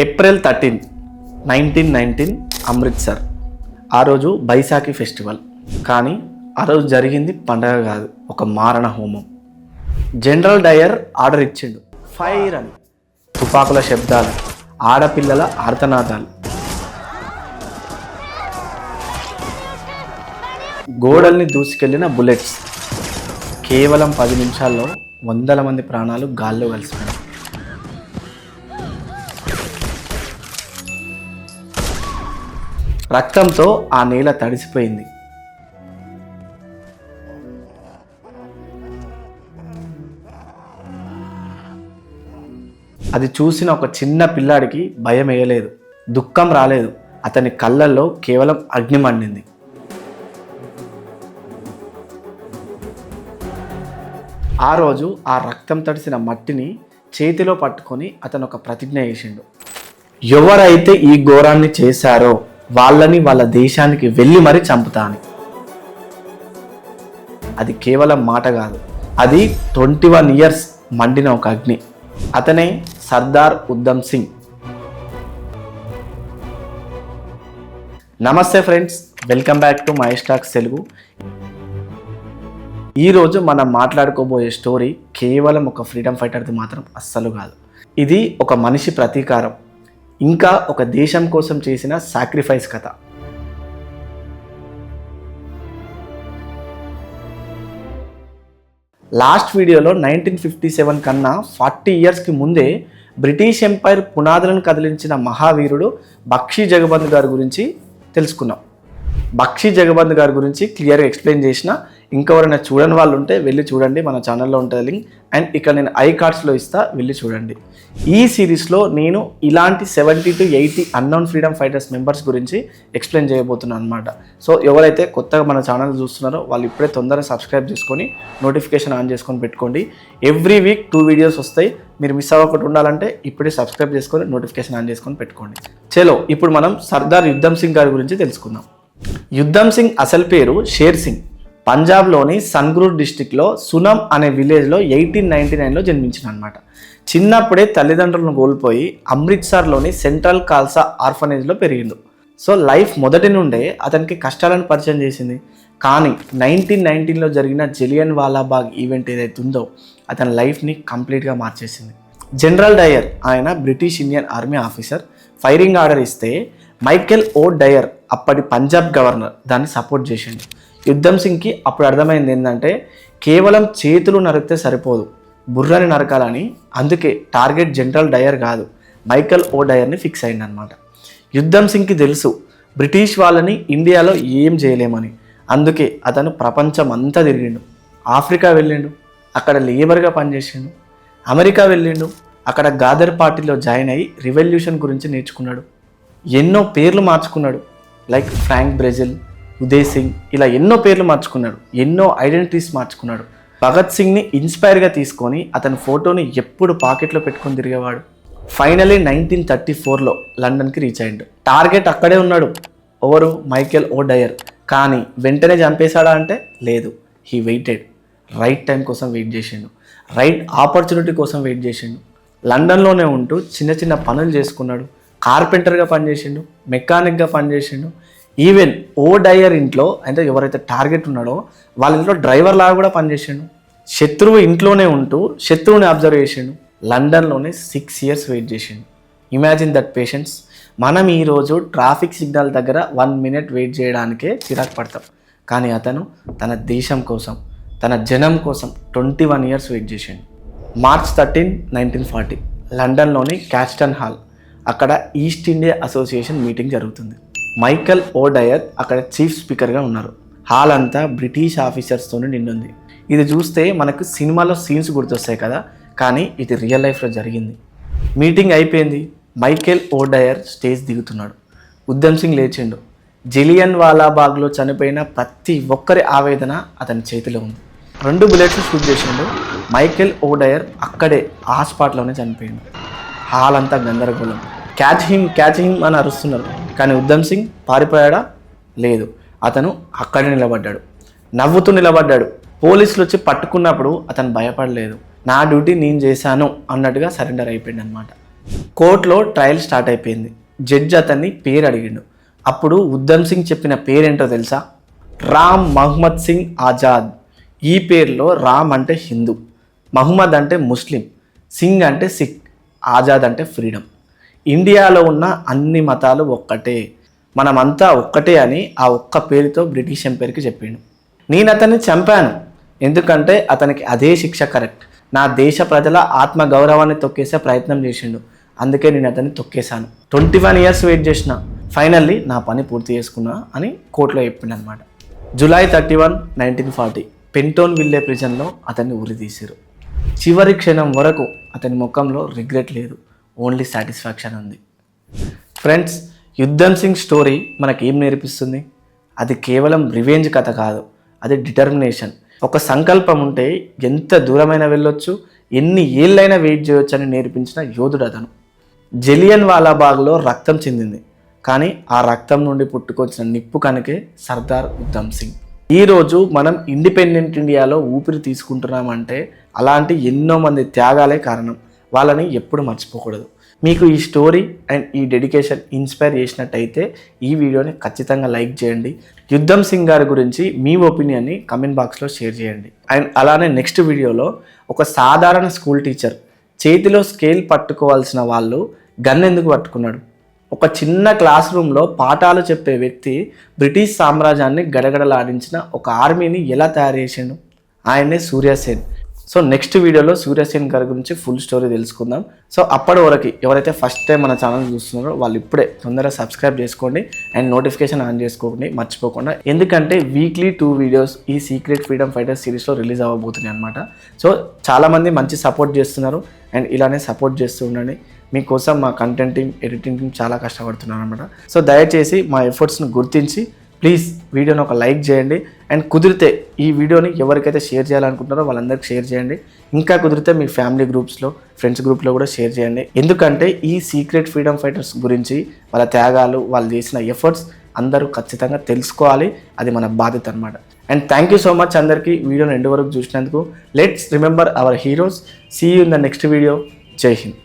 April 13, 1919 Amritsar. ఆ రోజు Baisakhi festival. కానీ ఆ రోజు జరిగింది పండగ కాదు, ఒక మారణ హోమం. జనరల్ డయర్ ఆర్డర్ ఇచ్చిండు, ఫైర్ అని. తుపాకుల శబ్దాలు, ఆడపిల్లల ఆర్తనాదాలు, గోడల్ని దూసుకెళ్లిన బుల్లెట్స్. కేవలం 10 నిమిషాల్లో వందల మంది ప్రాణాలు గాల్లో కలిసిపోయాయి. రక్తంతో ఆ నేల తడిసిపోయింది. అది చూసిన ఒక చిన్న పిల్లాడికి భయం వేయలేదు, దుఃఖం రాలేదు. అతని కళ్ళల్లో కేవలం అగ్ని మండింది. ఆ రోజు ఆ రక్తం తడిసిన మట్టిని చేతిలో పట్టుకొని అతను ఒక ప్రతిజ్ఞ చేసిండు. ఎవరైతే ఈ ఘోరాన్ని చేశారో వాళ్ళని వాళ్ళ దేశానికి వెళ్ళి మరీ చంపుతాను. అది కేవలం మాట కాదు, అది 21 years మండిన ఒక అగ్ని. అతనే సర్దార్ ఉధమ్ సింగ్. నమస్తే friends, welcome back to Mahesh talks Telugu. ఈరోజు మనం మాట్లాడుకోబోయే స్టోరీ కేవలం ఒక ఫ్రీడమ్ ఫైటర్ది మాత్రం అస్సలు కాదు. ఇది ఒక మనిషి ప్రతీకారం, ఇంకా ఒక దేశం కోసం చేసిన సాక్రిఫైస్ కథ. లాస్ట్ వీడియోలో 1957 కన్నా 40 yearsకి ముందే బ్రిటిష్ ఎంపైర్ పునాదులను కదిలించిన మహావీరుడు బక్షీ జగబంద్ గారి గురించి తెలుసుకున్నాం. బక్షీ జగబంద్ గారి గురించి క్లియర్గా ఎక్స్ప్లెయిన్ చేసిన. ఇంకెవరైనా చూడని వాళ్ళు ఉంటే వెళ్ళి చూడండి, మన ఛానల్లో ఉంటుంది లింక్. అండ్ ఇక్కడ నేను ఐ కార్డ్స్లో ఇస్తా, వెళ్ళి చూడండి. ఈ సిరీస్లో నేను ఇలాంటి 70 to 80 unknown freedom fighters members గురించి ఎక్స్ప్లెయిన్ చేయబోతున్నాను అనమాట. సో ఎవరైతే కొత్తగా మన ఛానల్ చూస్తున్నారో వాళ్ళు ఇప్పుడే తొందరగా సబ్స్క్రైబ్ చేసుకొని నోటిఫికేషన్ ఆన్ చేసుకొని పెట్టుకోండి. ఎవ్రీ వీక్ 2 videos వస్తాయి. మీరు మిస్ అవ్వకుండా ఉండాలంటే ఇప్పుడే సబ్స్క్రైబ్ చేసుకొని నోటిఫికేషన్ ఆన్ చేసుకొని పెట్టుకోండి. చలో ఇప్పుడు మనం సర్దార్ ఉధమ్ సింగ్ గారి గురించి తెలుసుకుందాం. ఉధమ్ సింగ్ అసలు పేరు షేర్ సింగ్. పంజాబ్లోని సన్గ్రూర్ డిస్టిక్లో సునమ్ అనే విలేజ్లో 1899లో జన్మించిన అనమాట. చిన్నప్పుడే తల్లిదండ్రులను కోల్పోయి అమృత్సర్లోని సెంట్రల్ ఖాల్సా ఆర్ఫనేజ్లో పెరిగిండు. సో లైఫ్ మొదటి నుండే అతనికి కష్టాలను పరిచయం చేసింది. కానీ 1919లో జరిగిన జలియన్ వాలాబాగ్ ఈవెంట్ ఏదైతే ఉందో అతని లైఫ్ని కంప్లీట్గా మార్చేసింది. జనరల్ డయర్ ఆయన British Indian army officer. Firing order ఇస్తే మైకేల్ ఓ డయర్ అప్పటి పంజాబ్ గవర్నర్ దాన్ని సపోర్ట్ చేసిండు. ఉధమ్ సింగ్కి అప్పుడు అర్థమైంది ఏంటంటే కేవలం చేతులు నరికితే సరిపోదు, బుర్రని నరకాలని. అందుకే టార్గెట్ జనరల్ డయర్ కాదు, మైకేల్ ఓ డయర్ని ఫిక్స్ అయింది అనమాట. ఉధమ్ సింగ్కి తెలుసు బ్రిటిష్ వాళ్ళని ఇండియాలో ఏం చేయలేమని. అందుకే అతను ప్రపంచం అంతా తిరిగిండు. ఆఫ్రికా వెళ్ళిండు, అక్కడ లేబర్గా పనిచేసిండు. అమెరికా వెళ్ళిండు, అక్కడ గాదర్ పార్టీలో జాయిన్ అయ్యి రివల్యూషన్ గురించి నేర్చుకున్నాడు. ఎన్నో పేర్లు మార్చుకున్నాడు, like Frank Brazil, Uday Singh, ఇలా ఎన్నో పేర్లు మార్చుకున్నాడు. ఎన్నో ఐడెంటిటీస్ మార్చుకున్నాడు. భగత్ సింగ్ని ఇన్స్పైర్గా తీసుకొని అతని ఫోటోని ఎప్పుడు పాకెట్లో పెట్టుకొని తిరిగేవాడు. ఫైనలీ 1934లో లండన్కి రీచ్ అయ్యాడు. టార్గెట్ అక్కడే ఉన్నాడు, ఎవరు? మైకేల్ ఓ డయర్. కానీ వెంటనే చంపేశాడా అంటే లేదు. He weighted. రైట్ టైం కోసం వెయిట్ చేసిండు, రైట్ ఆపర్చునిటీ కోసం వెయిట్ చేసిండు. లండన్లోనే ఉంటూ చిన్న చిన్న పనులు చేసుకున్నాడు. కార్పెంటర్గా పనిచేసిండు, మెకానిక్గా పనిచేసిండు. ఈవెన్ ఓ డయర్ ఇంట్లో, అంటే ఎవరైతే టార్గెట్ ఉన్నాడో వాళ్ళ ఇంట్లో డ్రైవర్ లాగా కూడా పనిచేసిండు. శత్రువు ఇంట్లోనే ఉంటూ శత్రువుని అబ్జర్వ్ చేసిండు. లండన్లోనే 6 years వెయిట్ చేసిండు. Imagine that patience. మనం ఈరోజు ట్రాఫిక్ సిగ్నల్ దగ్గర 1 minute వెయిట్ చేయడానికే చిరాకు పడతాం. కానీ అతను తన దేశం కోసం, తన జనం కోసం 21 years వెయిట్ చేసిండు. March 13, 1940 లండన్లోని క్యాస్టన్ హాల్, అక్కడ ఈస్ట్ ఇండియా అసోసియేషన్ మీటింగ్ జరుగుతుంది. మైకేల్ ఓ డయర్ అక్కడ చీఫ్ స్పీకర్గా ఉన్నారు. హాల్ అంతా బ్రిటిష్ ఆఫీసర్స్తో నిండుంది. ఇది చూస్తే మనకు సినిమాలో సీన్స్ గుర్తొస్తాయి కదా, కానీ ఇది రియల్ లైఫ్లో జరిగింది. మీటింగ్ అయిపోయింది. మైకేల్ ఓ డయర్ స్టేజ్ దిగుతున్నాడు. ఉధమ్ సింగ్ లేచిండు. జలియన్ వాలాబాగ్లో చనిపోయిన ప్రతి ఒక్కరి ఆవేదన అతని చేతిలో ఉంది. 2 bullets షూట్ చేసిండు. మైకేల్ ఓ డయర్ అక్కడే ఆ స్పాట్లోనే చనిపోయిండు. హాల్ అంతా గందరగోళం. క్యాచ్ హిమ్ అని అరుస్తున్నారు. కానీ ఉధమ్ సింగ్ పారిపోయాడా? లేదు. అతను అక్కడే నిలబడ్డాడు, నవ్వుతూ నిలబడ్డాడు. పోలీసులు వచ్చి పట్టుకున్నప్పుడు అతను భయపడలేదు. నా డ్యూటీ నేను చేశాను అన్నట్టుగా సరెండర్ అయిపోయింది అనమాట. కోర్టులో ట్రయల్ స్టార్ట్ అయిపోయింది. జడ్జి అతన్ని పేరు అడిగిండు. అప్పుడు ఉద్దమ్ సింగ్ చెప్పిన పేరేంటో తెలుసా? రామ్ మహమ్మద్ సింగ్ ఆజాద్. ఈ పేరులో రామ్ అంటే హిందూ, మహమ్మద్ అంటే ముస్లిం, సింగ్ అంటే సిక్, ఆజాద్ అంటే ఫ్రీడమ్. ఇండియాలో ఉన్న అన్ని మతాలు ఒక్కటే, మనమంతా ఒక్కటే అని ఆ ఒక్క పేరుతో బ్రిటిష్ ఎంపైర్కి చెప్పిండు. నేను అతన్ని చంపాను ఎందుకంటే అతనికి అదే శిక్ష కరెక్ట్. నా దేశ ప్రజల ఆత్మ గౌరవాన్ని తొక్కేసే ప్రయత్నం చేసిండు, అందుకే నేను అతన్ని తొక్కేశాను. 21 years వెయిట్ చేసిన, ఫైనల్లీ నా పని పూర్తి చేసుకున్నా అని కోర్టులో చెప్పిండు అనమాట. July 31, 1940 పెంటోన్ విల్లే ప్రిజన్లో అతన్ని ఉరి తీశారు. చివరి క్షణం వరకు అతని ముఖంలో రిగ్రెట్ లేదు, ఓన్లీ సాటిస్ఫాక్షన్ ఉంది. ఫ్రెండ్స్, ఉద్దమ్ సింగ్ స్టోరీ మనకి ఏం నేర్పిస్తుంది? అది కేవలం రివెంజ్ కథ కాదు, అది డిటర్మినేషన్. ఒక సంకల్పం ఉంటే ఎంత దూరమైనా వెళ్ళొచ్చు, ఎన్ని ఏళ్ళైనా వెయిట్ చేయొచ్చు అని నేర్పించిన యోధుడు అతను. జలియన్ వాలాబాగ్లో రక్తం చెందింది, కానీ ఆ రక్తం నుండి పుట్టుకొచ్చిన నిప్పు కనుకే సర్దార్ ఉద్దమ్ సింగ్. ఈరోజు మనం ఇండిపెండెంట్ ఇండియాలో ఊపిరి తీసుకుంటున్నామంటే అలాంటి ఎన్నో మంది త్యాగాలే కారణం. వాళ్ళని ఎప్పుడు మర్చిపోకూడదు. మీకు ఈ స్టోరీ అండ్ ఈ డెడికేషన్ ఇన్స్పైర్ చేసినట్టయితే ఈ వీడియోని ఖచ్చితంగా లైక్ చేయండి. ఉద్దమ్ సింగ్ గారి గురించి మీ ఒపీనియన్ని కమెంట్ బాక్స్లో షేర్ చేయండి. అండ్ అలానే నెక్స్ట్ వీడియోలో ఒక సాధారణ స్కూల్ టీచర్ చేతిలో స్కేల్ పట్టుకోవాల్సిన వాళ్ళు గన్ ఎందుకు పట్టుకున్నాడు? ఒక చిన్న క్లాస్ రూమ్లో పాఠాలు చెప్పే వ్యక్తి బ్రిటిష్ సామ్రాజ్యాన్ని గడగడలాడించిన ఒక ఆర్మీని ఎలా తయారు చేసిండు? ఆయనే సూర్యసేన్. సో నెక్స్ట్ వీడియోలో సూర్యసేన్ గారి గురించి ఫుల్ స్టోరీ తెలుసుకుందాం. సో అప్పటి వరకు ఎవరైతే ఫస్ట్ టైం మన ఛానల్ చూస్తున్నారో వాళ్ళు ఇప్పుడే తొందరగా సబ్స్క్రైబ్ చేసుకోండి అండ్ నోటిఫికేషన్ ఆన్ చేసుకోండి మర్చిపోకుండా. ఎందుకంటే వీక్లీ 2 వీడియోస్ ఈ సీక్రెట్ ఫ్రీడమ్ ఫైటర్స్ సిరీస్లో రిలీజ్ అవ్వబోతున్నాయి అనమాట. సో చాలామంది మంచి సపోర్ట్ చేస్తున్నారు అండ్ ఇలానే సపోర్ట్ చేస్తూ ఉండండి. మీకోసం మా కంటెంట్ టీమ్, ఎడిటింగ్ టీమ్ చాలా కష్టపడుతున్నారు అనమాట. సో దయచేసి మా ఎఫర్ట్స్ని గుర్తించి ప్లీజ్ వీడియోని ఒక లైక్ చేయండి అండ్ కుదిరితే ఈ వీడియోని ఎవరికైతే షేర్ చేయాలనుకుంటున్నారో వాళ్ళందరికీ షేర్ చేయండి. ఇంకా కుదిరితే మీ ఫ్యామిలీ గ్రూప్స్లో, ఫ్రెండ్స్ గ్రూప్లో కూడా షేర్ చేయండి. ఎందుకంటే ఈ సీక్రెట్ ఫ్రీడమ్ ఫైటర్స్ గురించి, వాళ్ళ త్యాగాలు, వాళ్ళు చేసిన ఎఫర్ట్స్ అందరూ ఖచ్చితంగా తెలుసుకోవాలి. అది మన బాధ్యత అనమాట. And thank you so much అందరికీ వీడియోని ఎండ్ వరకు చూసినందుకు. Let's remember our heroes. See you in the next video. జై హింద్.